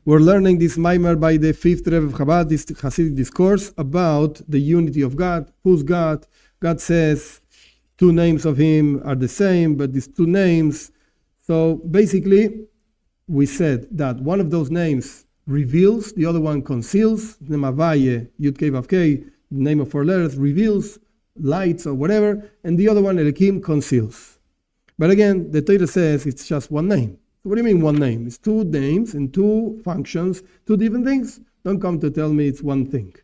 We're learning this Maimer by the 5th Rebbe of Chabad, this chassidic discourse about the unity of God. Who's God? God says two names of him are the same, but these two names. So basically, we said that one of those names reveals, the other one conceals. The Mavaye, Yud Kei Vav Kei, name of 4 letters, reveals, lights or whatever, and the other one, Elokim, conceals. But again, the Torah says it's just one name. What do you mean one name? It's two names and two functions, two different things. Don't come to tell me it's one thing.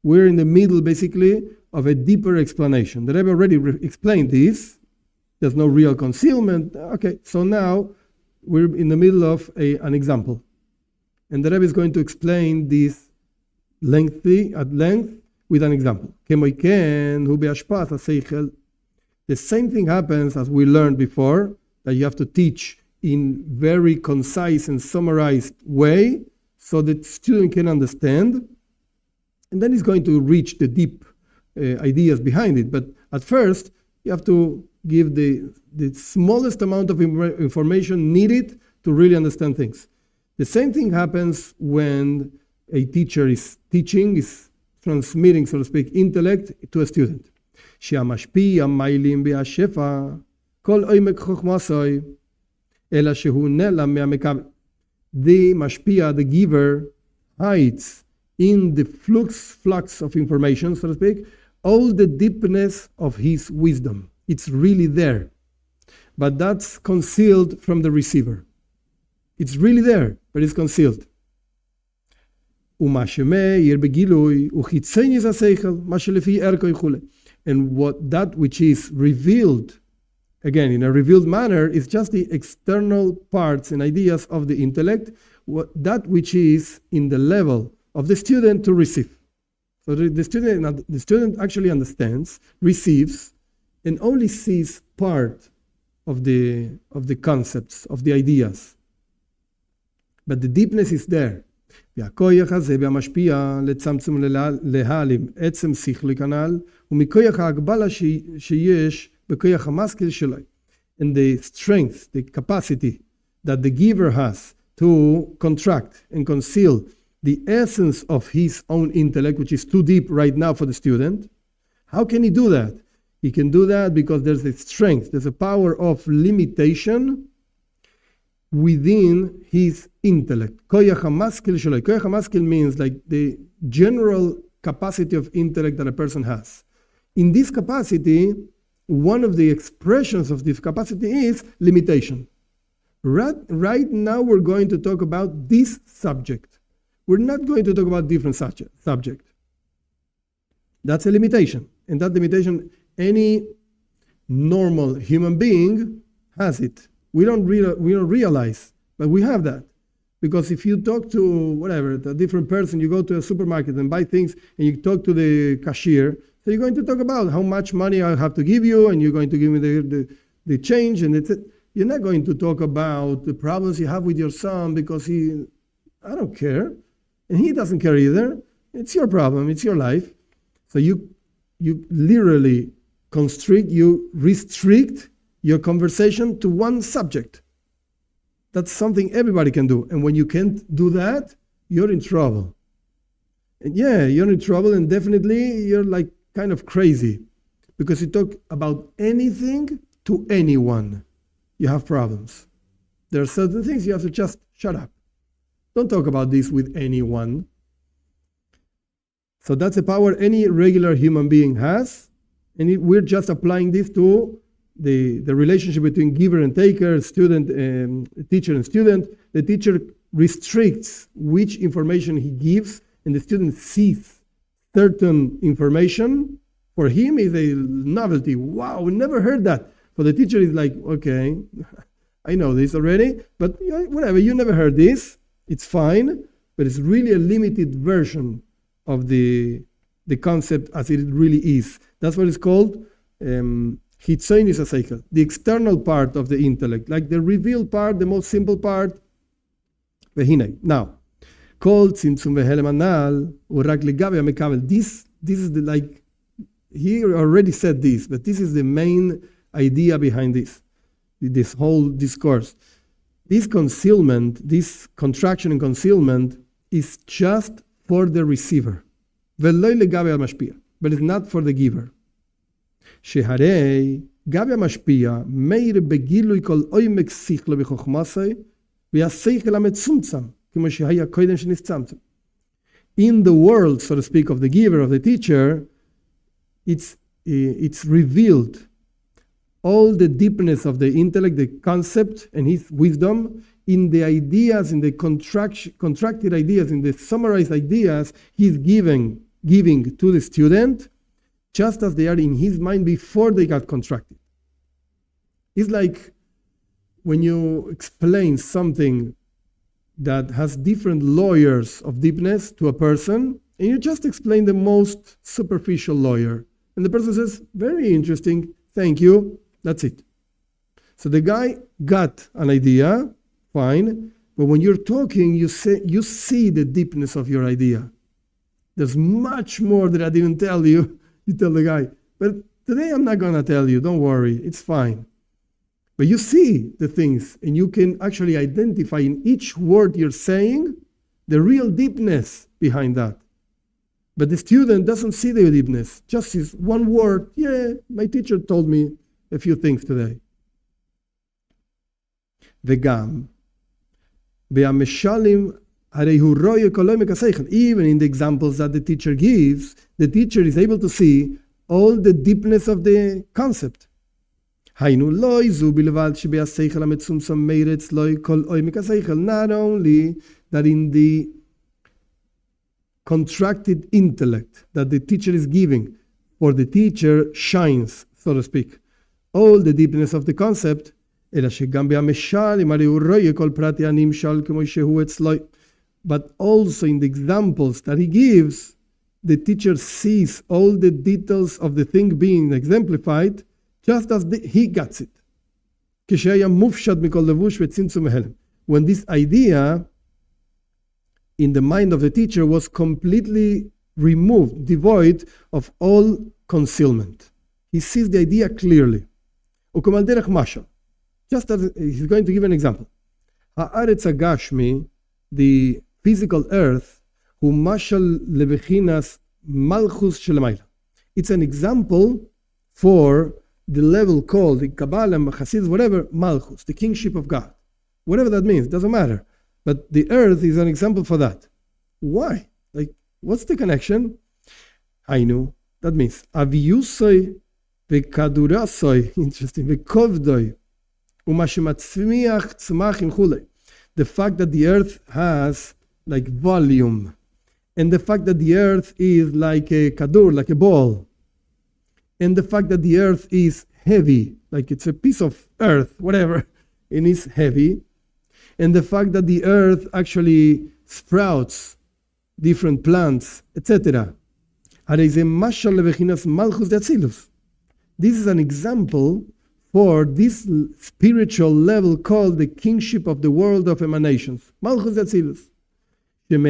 We're in the middle, basically, of a deeper explanation. The Rebbe already explained this. There's no real concealment. Okay, so now we're in the middle of an example. And the Rebbe is going to explain this at length with an example. The same thing happens as we learned before, that you have to teach in very concise and summarized way so that the student can understand. And then he's going to reach the deep ideas behind it. But at first, you have to give the smallest amount of information needed to really understand things. The same thing happens when a teacher is teaching, is transmitting, so to speak, intellect to a student. The mashpia, the giver, hides in the flux of information, so to speak, all the deepness of his wisdom. It's really there, but that's concealed from the receiver. It's really there, but it's concealed. And what that which is revealed, again, in a revealed manner, is just the external parts and ideas of the intellect, that which is in the level of the student to receive. So the student actually understands, receives, and only sees part of the concepts, of the ideas. But the deepness is there. And the strength, the capacity that the giver has to contract and conceal the essence of his own intellect, which is too deep right now for the student. How can he do that? He can do that because there's a strength, there's a power of limitation within his intellect. Koyach hamaskil shaloi. Koyach hamaskil means like the general capacity of intellect that a person has. In this capacity, one of the expressions of this capacity is limitation. Right now we're going to talk about this subject. We're not going to talk about different subject. That's a limitation. And that limitation, any normal human being has it. We don't realize, but we have that. Because if you talk to a different person, you go to a supermarket and buy things, and you talk to the cashier, so you're going to talk about how much money I have to give you, and you're going to give me the change, and you're not going to talk about the problems you have with your son because I don't care, and he doesn't care either. It's your problem, it's your life. So you literally restrict your conversation to one subject. That's something everybody can do. And when you can't do that, you're in trouble. And you're in trouble, and definitely you're like kind of crazy. Because you talk about anything to anyone, you have problems. There are certain things you have to just shut up. Don't talk about this with anyone. So that's a power any regular human being has. And we're just applying this to the relationship between giver and taker, student, teacher and student. The teacher restricts which information he gives, and the student sees certain information. For him is a novelty. Wow, we never heard that. For the teacher, it's like, okay, I know this already, but whatever, you never heard this. It's fine, but it's really a limited version of the concept as it really is. That's what it's called. The external part of the intellect, like the revealed part, the most simple part. Now, called this is the he already said this, but this is the main idea behind this whole discourse. This concealment, this contraction and concealment is just for the receiver. But it's not for the giver. שהרי גבי המשפיע מאיר בגילוי כל עומק שכלו וחוכמתו והשכל המצומצם כמו שהיה קודם שנצמצם. In the world, so to speak, of the giver, of the teacher, it's revealed all the deepness of the intellect, the concept, and his wisdom in the ideas, in the contracted ideas, in the summarized ideas he's giving to the student, just as they are in his mind before they got contracted. It's like when you explain something that has different layers of deepness to a person, and you just explain the most superficial layer. And the person says, very interesting, thank you, that's it. So the guy got an idea, fine, but when you're talking, you see the deepness of your idea. There's much more that I didn't tell you. You tell the guy, but today I'm not going to tell you, don't worry, it's fine. But you see the things, and you can actually identify in each word you're saying the real deepness behind that. But the student doesn't see the deepness, just sees one word, yeah, my teacher told me a few things today. וגם, בהמשלים, הרי הוא רואה כל עומק השכל. Even in the examples that the teacher gives, the teacher is able to see all the deepness of the concept. היינו לא זו בלבד שבהשכל המצומצם מאיר אצלו כל עומק השכל. Not only that in the contracted intellect that the teacher is giving, or the teacher shines, so to speak, all the deepness of the concept, אלא שגם בהמשלים הרי הוא רואה כל פרטי הנמשל כמו שהוא אצלו. But also in the examples that he gives, the teacher sees all the details of the thing being exemplified, just as he gets it. When this idea in the mind of the teacher was completely removed, devoid of all concealment. He sees the idea clearly. Just as he's going to give an example. Haaretz Agashmi, the physical earth, hu mashal levechinas malchus shelamayla. It's an example for the level called the Kabbalah, Chassidus, whatever, malchus, the kingship of God. Whatever that means, doesn't matter. But the earth is an example for that. Why? Like, what's the connection? Hainu, that means aviyusoi vekadurasoi, interesting, vekovdoi, umashematzmiach tzmachim chulei. The fact that the earth has like volume, and the fact that the earth is like a kadur, like a ball, and the fact that the earth is heavy, like it's a piece of earth, whatever, and it's heavy, and the fact that the earth actually sprouts different plants, etc. This is an example for this spiritual level called the kingship of the world of emanations. Malchus Atzilus. That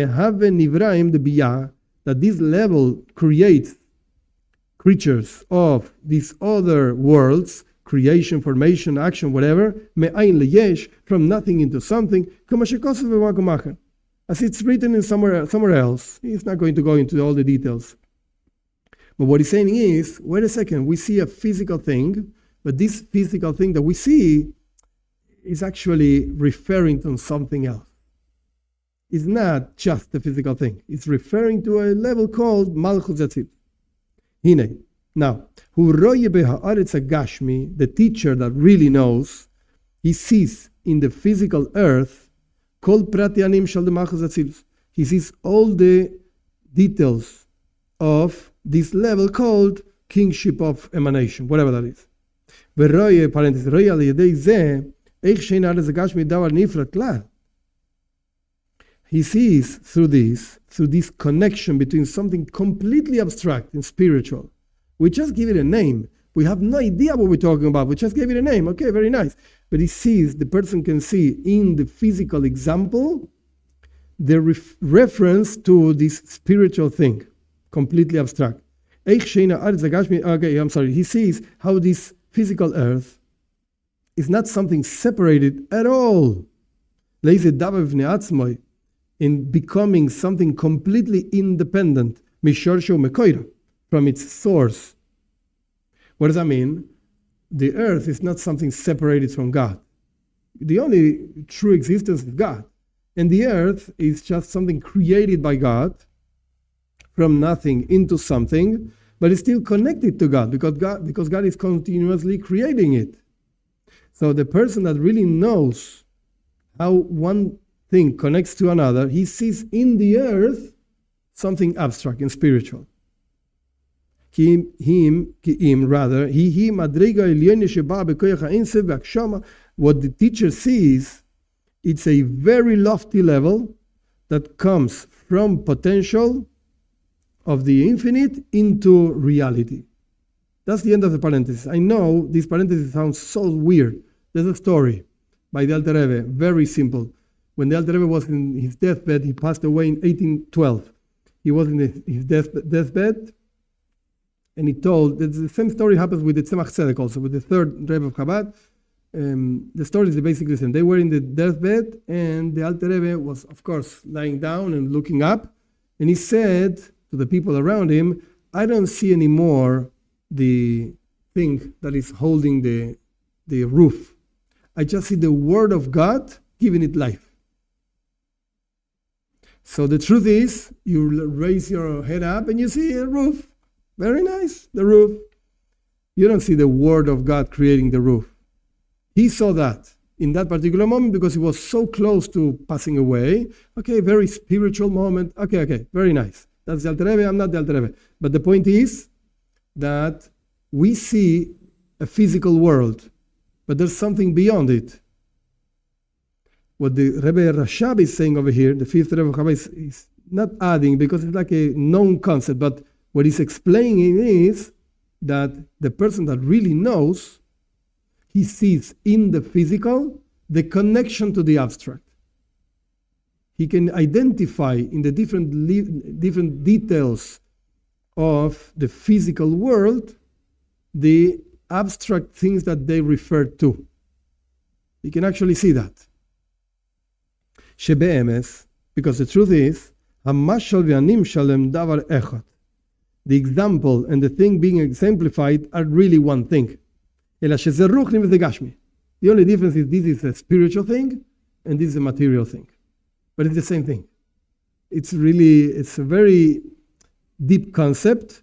this level creates creatures of these other worlds, creation, formation, action, whatever, from nothing into something, as it's written in somewhere else. He's not going to go into all the details. But what he's saying is, wait a second, we see a physical thing, but this physical thing that we see is actually referring to something else. It's not just the physical thing. It's referring to a level called Malchus Yatzil. Hine. Now, the teacher that really knows, he sees in the physical earth, he sees all the details of this level called kingship of emanation, whatever that is. He sees through this connection between something completely abstract and spiritual. We just give it a name. We have no idea what we're talking about. We just gave it a name. Okay, very nice. But the person can see in the physical example the reference to this spiritual thing, completely abstract. Okay, I'm sorry. He sees how this physical earth is not something separated at all in becoming something completely independent from its source. What does that mean? The earth is not something separated from God. The only true existence is God. And the earth is just something created by God from nothing into something, but it's still connected to God because God is continuously creating it. So the person that really knows how one thing connects to another, he sees in the earth something abstract and spiritual. What the teacher sees, it's a very lofty level that comes from potential of the infinite into reality. That's the end of the parenthesis. I know this parenthesis sounds so weird. There's a story by the Alter Rebbe, very simple. When the Alter Rebbe was in his deathbed, he passed away in 1812. He was in his deathbed, and he told, the same story happens with the Tzemach Tzedek also, with the third Rebbe of Chabad. The story is basically the same. They were in the deathbed, and the Alter Rebbe was, of course, lying down and looking up, and he said to the people around him, I don't see anymore the thing that is holding the roof. I just see the word of God giving it life. So the truth is, you raise your head up and you see a roof. Very nice, the roof. You don't see the word of God creating the roof. He saw that in that particular moment because he was so close to passing away. Okay, very spiritual moment. Okay, very nice. That's the Alter Rebbe, I'm not the Alter Rebbe. But the point is that we see a physical world, but there's something beyond it. What the Rebbe Rashab is saying over here, the fifth Rebbe of Chabad, is not adding because it's like a known concept, but what he's explaining is that the person that really knows, he sees in the physical the connection to the abstract. He can identify in the different details of the physical world the abstract things that they refer to. He can actually see that. Shebe'emes, because the truth is, hamashal ve'animshal em davar echad. The example and the thing being exemplified are really one thing. The only difference is this is a spiritual thing and this is a material thing. But it's the same thing. It's a very deep concept,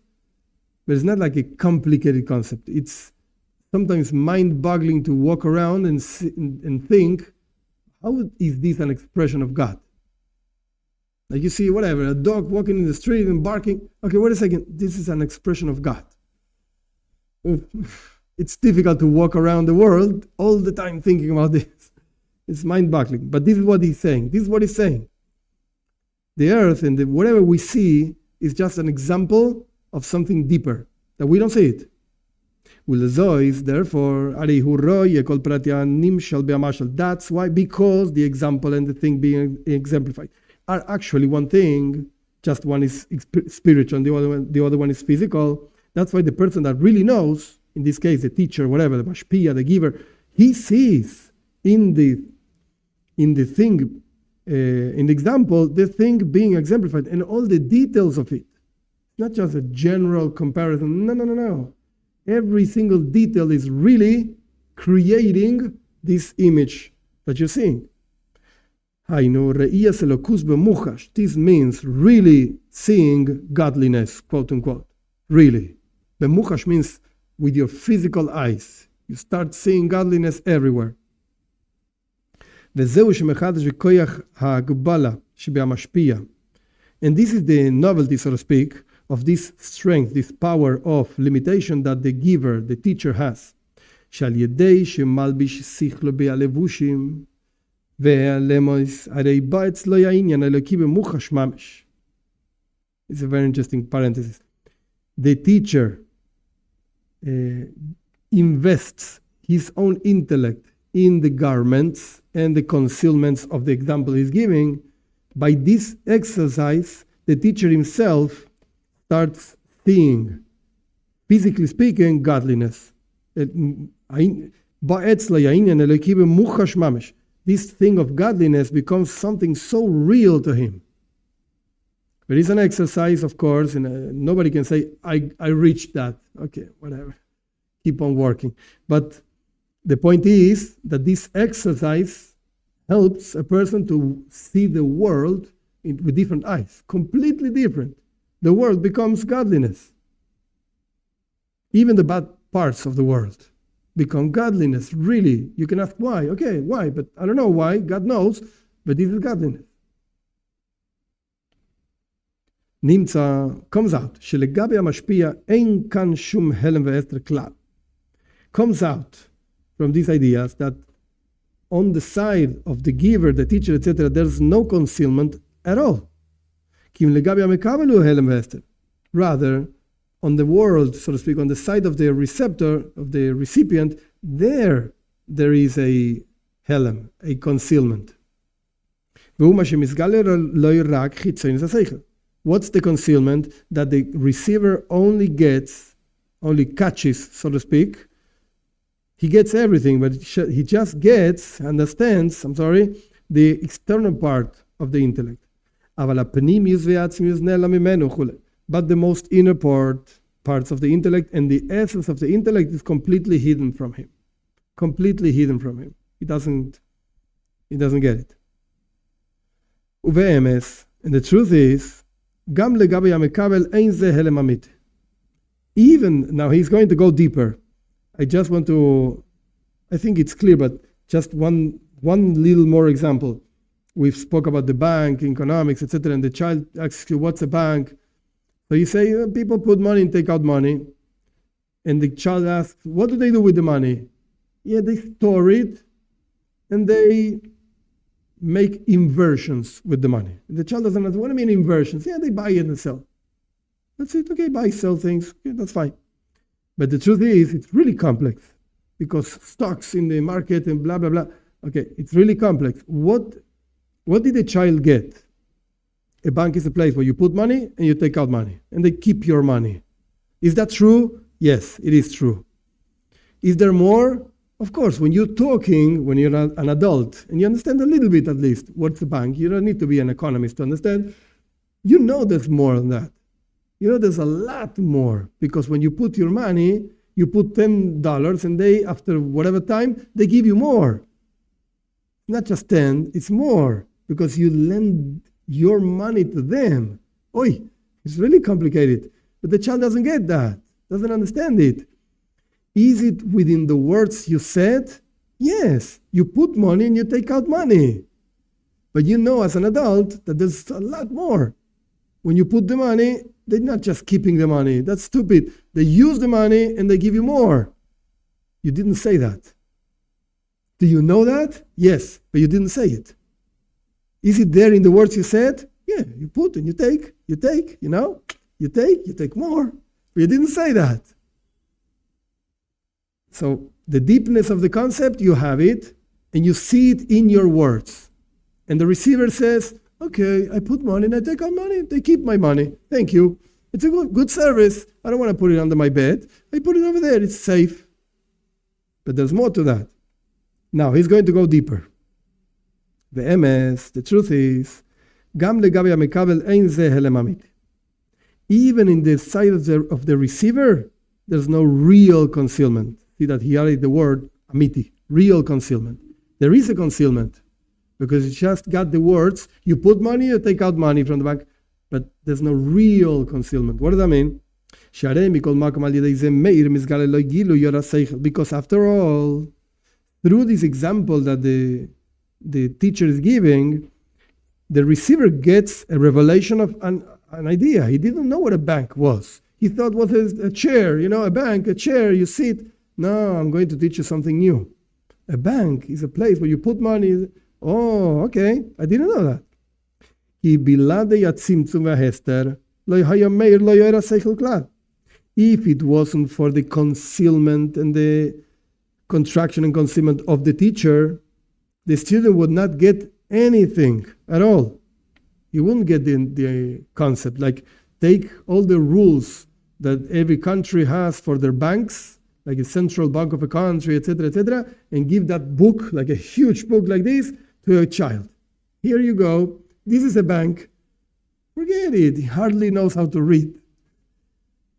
but it's not like a complicated concept. It's sometimes mind-boggling to walk around and think, how is this an expression of God? Like you see, whatever, a dog walking in the street and barking. Okay, wait a second. This is an expression of God. It's difficult to walk around the world all the time thinking about this. It's mind-boggling. But this is what he's saying. This is what he's saying. The earth and whatever we see is just an example of something deeper, that we don't see it. Therefore, that's why, because the example and the thing being exemplified are actually one thing, just one is spiritual and the other one is physical. That's why the person that really knows, in this case the teacher, whatever, the mashpia, the giver, he sees in the thing, in the example, the thing being exemplified and all the details of it. Not just a general comparison. No. Every single detail is really creating this image that you're seeing. This means really seeing godliness, quote unquote. Really. Bemuchash means with your physical eyes. You start seeing godliness everywhere. And this is the novelty, so to speak, of this strength, this power of limitation that the giver, the teacher has. It's a very interesting parenthesis. The teacher invests his own intellect in the garments and the concealments of the example he's giving. By this exercise, the teacher himself starts seeing, physically speaking, godliness. this thing of godliness becomes something so real to him. There is an exercise, of course, and nobody can say, I reached that. Okay, whatever. Keep on working. But the point is that this exercise helps a person to see the world with different eyes, completely different. The world becomes godliness. Even the bad parts of the world become godliness, really. You can ask why. Okay, why? But I don't know why. God knows. But this is godliness. Comes out, שלגבי המשפיע אין כאן שום הלם והסתר כלל. Comes out from these ideas that on the side of the giver, the teacher, etc., there's no concealment at all. כי אם לגבי המקבל הוא הלם והסתר. Rather, on the world, so to speak, on the side of the receptor, of the recipient, there is a helem, a concealment. והוא מה שמסגל לא רק חיצוני השכל. What's the concealment? That the receiver only catches, so to speak. He gets everything, but he just understands, the external part of the intellect. But the most inner parts of the intellect and the essence of the intellect is completely hidden from him. Completely hidden from him. He doesn't get it. And the truth is, even now he's going to go deeper. I think it's clear, but just one little more example. We've spoke about the bank, economics, etc. And the child asks you, what's a bank? So you say, people put money and take out money. And the child asks, what do they do with the money? Yeah, they store it and they make inversions with the money. The child doesn't understand, what do you mean inversions? Yeah, they buy it and sell. That's it, okay, buy, sell things, okay, that's fine. But the truth is, it's really complex because stocks in the market and blah, blah, blah. Okay, it's really complex. What did the child get? A bank is a place where you put money and you take out money and they keep your money. Is that true? Yes, it is true. Is there more? Of course, when you're talking, when you're an adult, and you understand a little bit at least what's a bank, you don't need to be an economist to understand, you know there's more than that. You know there's a lot more, because when you put your money, you put $10 and they, after whatever time, they give you more. Not just 10, it's more, because you lend your money to them. Oi, it's really complicated. But the child doesn't get that, doesn't understand it. Is it within the words you said? Yes, you put money and you take out money. But you know as an adult that there's a lot more. When you put the money, they're not just keeping the money. That's stupid. They use the money and they give you more. You didn't say that. Do you know that? Yes, but you didn't say it. Is it there in the words you said? Yeah, you put and you take, you take more. But you didn't say that. So the deepness of the concept, you have it, and you see it in your words. And the receiver says, okay, I put money and I take out money. They keep my money. Thank you. It's a good service. I don't want to put it under my bed. I put it over there. It's safe. But there's more to that. Now, he's going to go deeper. The truth is, even in the side of the receiver, there's no real concealment. See that he added the word amiti, real concealment. There is a concealment because you just got the words, you put money, you take out money from the bank, but there's no real concealment. What does that mean? Because after all, through this example that the teacher is giving, the receiver gets a revelation of an idea. He didn't know what a bank was. He thought what is a chair, a bank, a chair, you sit. No, I'm going to teach you something new. A bank is a place where you put money. Oh, okay. I didn't know that. If it wasn't for the concealment and the contraction and concealment of the teacher, the student would not get anything at all. He wouldn't get the concept. Like, take all the rules that every country has for their banks, like a central bank of a country, etc., and give that book, like a huge book like this, to a child. Here you go. This is a bank. Forget it. He hardly knows how to read.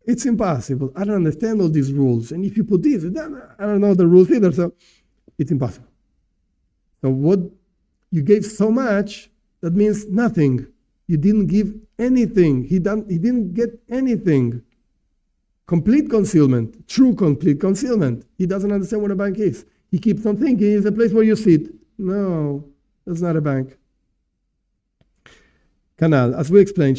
It's impossible. I don't understand all these rules. And if you put this, then I don't know the rules either. So it's impossible. So what you gave so much, that means nothing. You didn't give anything. He didn't get anything. Complete concealment, true complete concealment. He doesn't understand what a bank is. He keeps on thinking it's a place where you sit. No, that's not a bank. Canal, as we explained,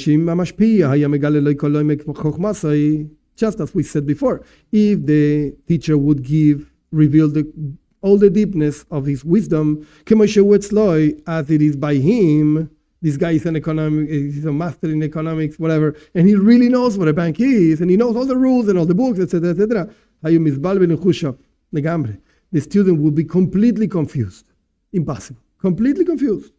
just as we said before, if the teacher would reveal all the deepness of his wisdom, as it is by him, this guy is he's a master in economics, whatever, and he really knows what a bank is, and he knows all the rules and all the books, etc., etc. The student will be completely confused. Impossible. Completely confused.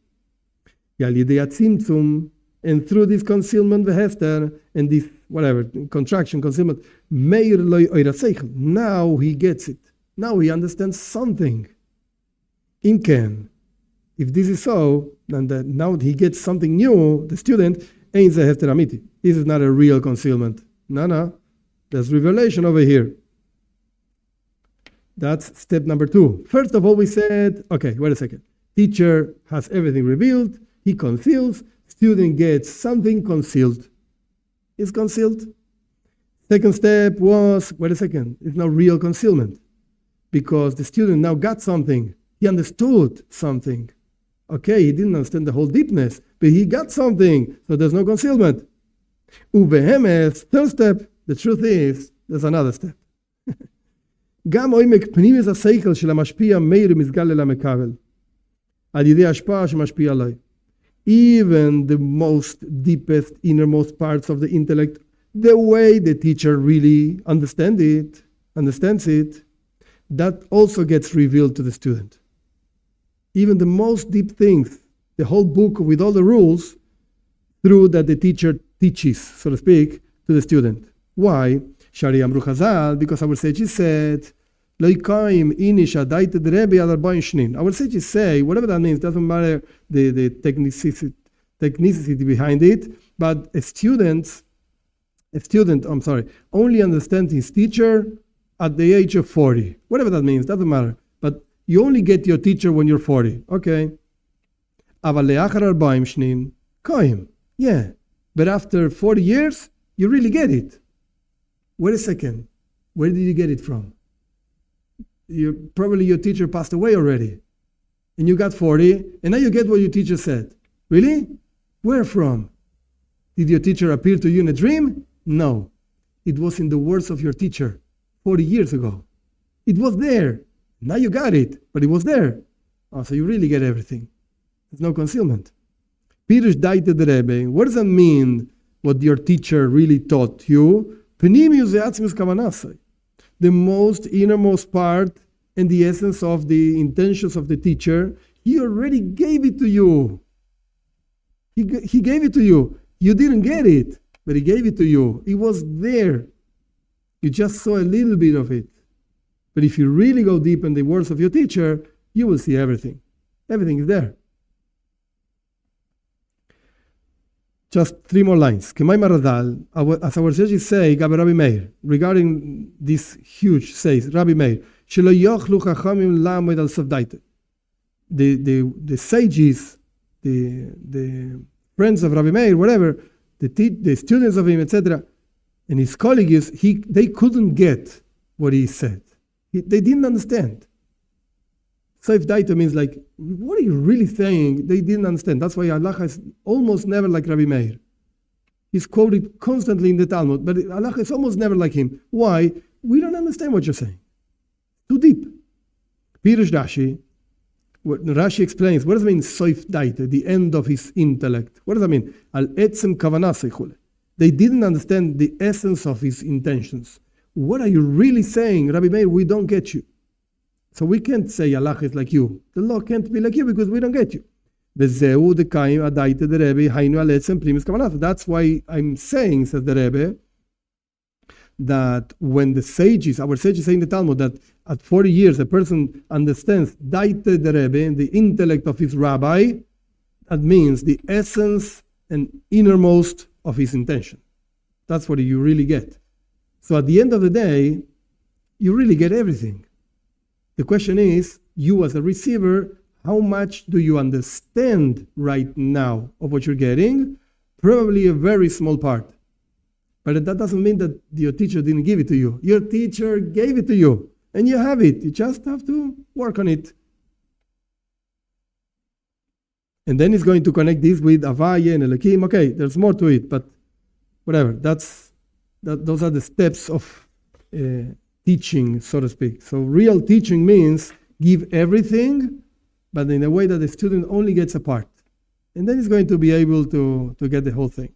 And through this concealment, and this, whatever, contraction, concealment, now he gets it. Now he understands something. If this is so, then now he gets something new, the student, this is not a real concealment. No. There's revelation over here. That's step number 2. First of all, we said, okay, wait a second. Teacher has everything revealed. He conceals. Student gets something concealed. It's concealed. Second step was, wait a second, it's not real concealment. Because the student now got something. He understood something. Okay, he didn't understand the whole deepness, but he got something. So there's no concealment. Ubehemes, third step, the truth is, there's another step. גם עומק פנימי השכל של המשפיע מאיר ומסגל אל המקבל. על ידי השפעה שמשפיע עליי. Even the most deepest, innermost parts of the intellect, the way the teacher really understands it, that also gets revealed to the student. Even the most deep things, the whole book with all the rules, through that the teacher teaches, so to speak, to the student. Why? Shari Amru Chazal, because our sages said, our sages say, whatever that means, doesn't matter the technicity behind it, but a student, only understands his teacher at the age of 40. Whatever that means, doesn't matter. But you only get your teacher when you're 40. Okay. Yeah. But after 40 years, you really get it. Wait a second. Where did you get it from? Probably your teacher passed away already. And you got 40, and now you get what your teacher said. Really? Where from? Did your teacher appear to you in a dream? No. It was in the words of your teacher 40 years ago. It was there. Now you got it, but it was there. Oh, so you really get everything. There's no concealment. Pirush daite the Rebbe. What does that mean, what your teacher really taught you? The most innermost part and the essence of the intentions of the teacher, he already gave it to you. He gave it to you. You didn't get it, but he gave it to you. It was there. You just saw a little bit of it. But if you really go deep in the words of your teacher, you will see everything. Everything is there. Just 3 more lines. As our sages say, Rabbi Meir, regarding this huge says, Rabbi Meir, the sages, the friends of Rabbi Meir, whatever, the students of him, etc., and his colleagues, they couldn't get what he said. They didn't understand. Saif Daita means like, what are you really saying? They didn't understand. That's why Allah is almost never like Rabbi Meir. He's quoted constantly in the Talmud, but Allah is almost never like him. Why? We don't understand what you're saying. Too deep. Pirush Rashi explains, what does it mean, Saif Daita, the end of his intellect? What does that mean? Al etzem kavanah. They didn't understand the essence of his intentions. What are you really saying? Rabbi Meir, we don't get you. So we can't say Allah is like you. The law can't be like you because we don't get you. That's why I'm saying, says the Rebbe, that when the sages, our sages say in the Talmud that at 40 years a person understands Daite the Rebbe, the intellect of his rabbi, that means the essence and innermost of his intention. That's what you really get. So at the end of the day, you really get everything. The question is, you as a receiver, how much do you understand right now of what you're getting? Probably a very small part. But that doesn't mean that your teacher didn't give it to you. Your teacher gave it to you, and you have it. You just have to work on it. And then he's going to connect this with Avaya and Elohim. Okay, there's more to it, but whatever. Those are the steps of teaching, so to speak. So real teaching means give everything, but in a way that the student only gets a part. And then he's going to be able to get the whole thing.